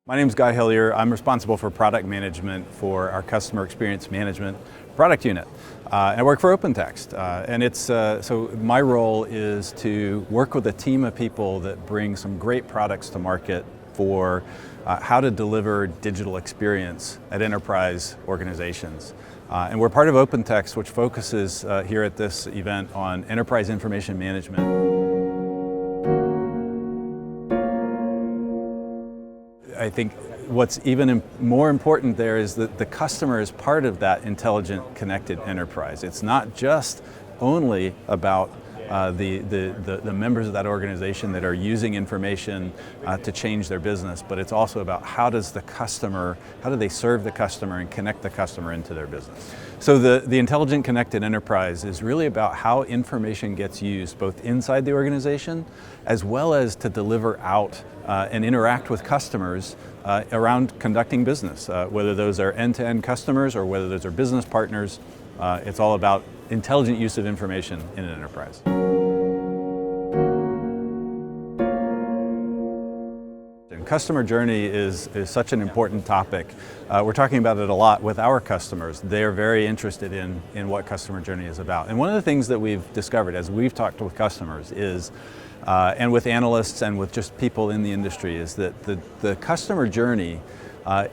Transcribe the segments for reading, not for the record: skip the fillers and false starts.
My name is Hellier. I'm responsible for product management for our customer experience management product unit. And I work for OpenText. So my role is to work with a team of people that bring some great products to market for how to deliver digital experience at enterprise organizations. And we're part of OpenText, which focuses here at this event on enterprise information management. I think what's even more important there is that the customer is part of that intelligent, connected enterprise. It's not just only about the members of that organization that are using information to change their business, but it's also about how do they serve the customer and connect the customer into their business. So the intelligent, connected enterprise is really about how information gets used both inside the organization as well as to deliver out and interact with customers around conducting business, whether those are end-to-end customers or whether those are business partners. It's all about intelligent use of information in an enterprise. Customer journey is such an important topic. We're talking about it a lot with our customers. They're very interested in what customer journey is about. And one of the things that we've discovered as we've talked with customers is, and with analysts and with just people in the industry, is that the customer journey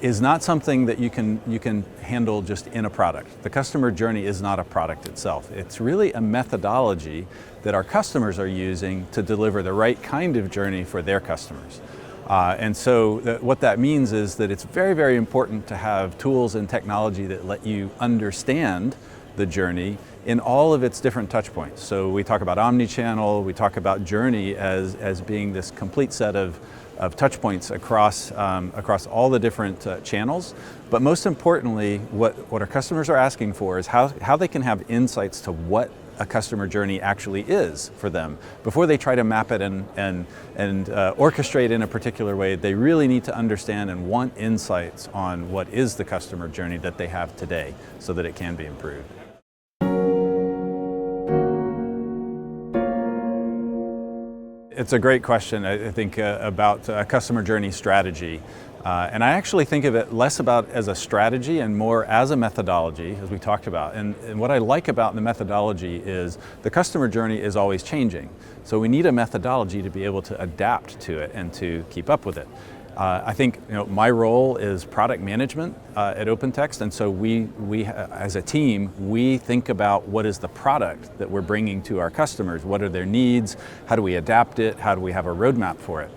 is not something that you can handle just in a product. The customer journey is not a product itself. It's really a methodology that our customers are using to deliver the right kind of journey for their customers. What that means is that it's very, very important to have tools and technology that let you understand the journey in all of its different touch points. So we talk about omni-channel, we talk about journey as being this complete set of touch points across all the different channels. But most importantly, what our customers are asking for is how they can have insights to what a customer journey actually is for them. Before they try to map it and orchestrate in a particular way, they really need to understand and want insights on what is the customer journey that they have today so that it can be improved. It's a great question, I think, about a customer journey strategy. And I actually think of it less about as a strategy and more as a methodology, as we talked about. And what I like about the methodology is the customer journey is always changing. So we need a methodology to be able to adapt to it and to keep up with it. I think my role is product management at OpenText, and so we as a team, we think about what is the product that we're bringing to our customers, what are their needs, how do we adapt it, how do we have a roadmap for it.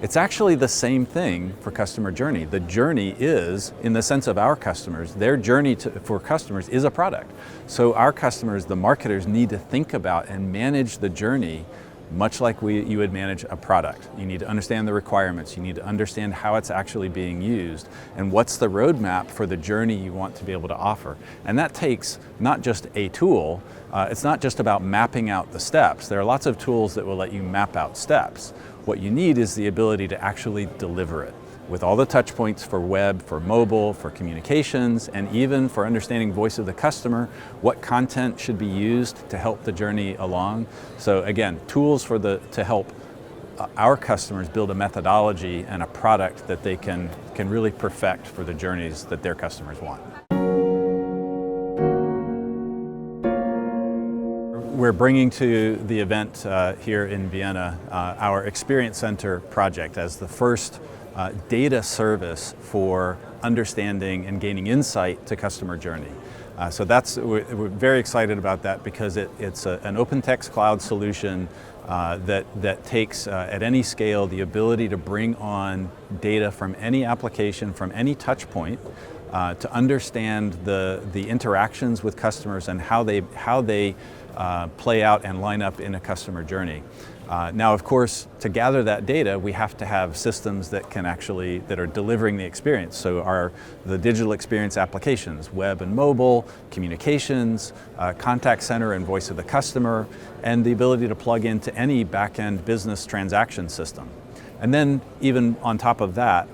It's actually the same thing for customer journey. The journey is, in the sense of our customers, their journey for customers is a product. So our customers, the marketers, need to think about and manage the journey much like you would manage a product. You need to understand the requirements, you need to understand how it's actually being used, and what's the roadmap for the journey you want to be able to offer. And that takes not just a tool, it's not just about mapping out the steps. There are lots of tools that will let you map out steps. What you need is the ability to actually deliver it with all the touch points for web, for mobile, for communications, and even for understanding voice of the customer, what content should be used to help the journey along. So again, tools to help our customers build a methodology and a product that they can really perfect for the journeys that their customers want. We're bringing to the event here in Vienna our Experience Center project as the first data service for understanding and gaining insight to customer journey. We're very excited about that because it's an OpenText cloud solution that takes at any scale the ability to bring on data from any application, from any touch point, to understand the interactions with customers and how they play out and line up in a customer journey. Now, of course, to gather that data, we have to have systems that are delivering the experience. So the digital experience applications, web and mobile, communications, contact center and voice of the customer, and the ability to plug into any back-end business transaction system. And then even on top of that,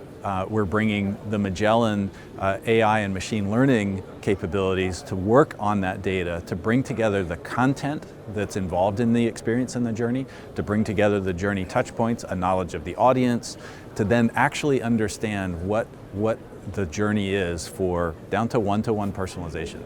we're bringing the Magellan AI and machine learning capabilities to work on that data, to bring together the content that's involved in the experience and the journey, to bring together the journey touch points, a knowledge of the audience, to then actually understand what the journey is for down to one-to-one personalization.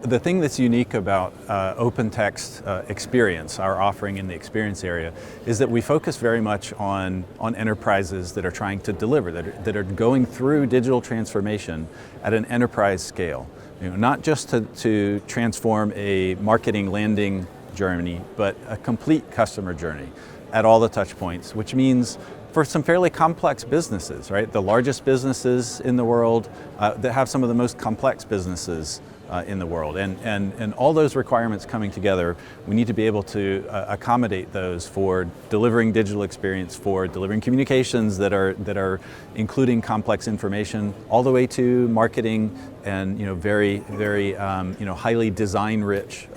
The thing that's unique about OpenText Experience, our offering in the experience area, is that we focus very much on enterprises that are trying to deliver, that are going through digital transformation at an enterprise scale. Not just to transform a marketing landing journey, but a complete customer journey at all the touch points, which means for some fairly complex businesses, right? The largest businesses in the world that have some of the most complex businesses in the world. And all those requirements coming together, we need to be able to accommodate those for delivering digital experience, for delivering communications that are including complex information, all the way to marketing and very highly design-rich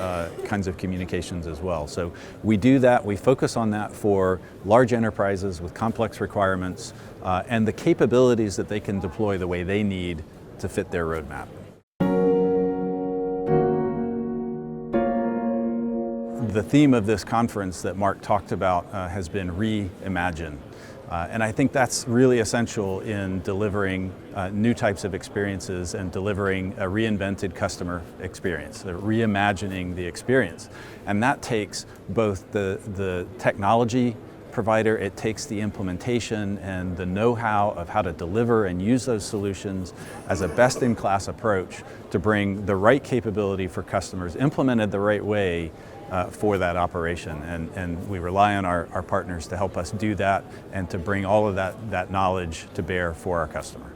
kinds of communications as well. So we do that, we focus on that for large enterprises with complex requirements and the capabilities that they can deploy the way they need to fit their roadmap. The theme of this conference that Mark talked about has been Reimagine. And I think that's really essential in delivering new types of experiences and delivering a reinvented customer experience, reimagining the experience. And that takes both the technology provider, it takes the implementation and the know-how of how to deliver and use those solutions as a best-in-class approach to bring the right capability for customers implemented the right way for that operation. And we rely on our partners to help us do that and to bring all of that knowledge to bear for our customer.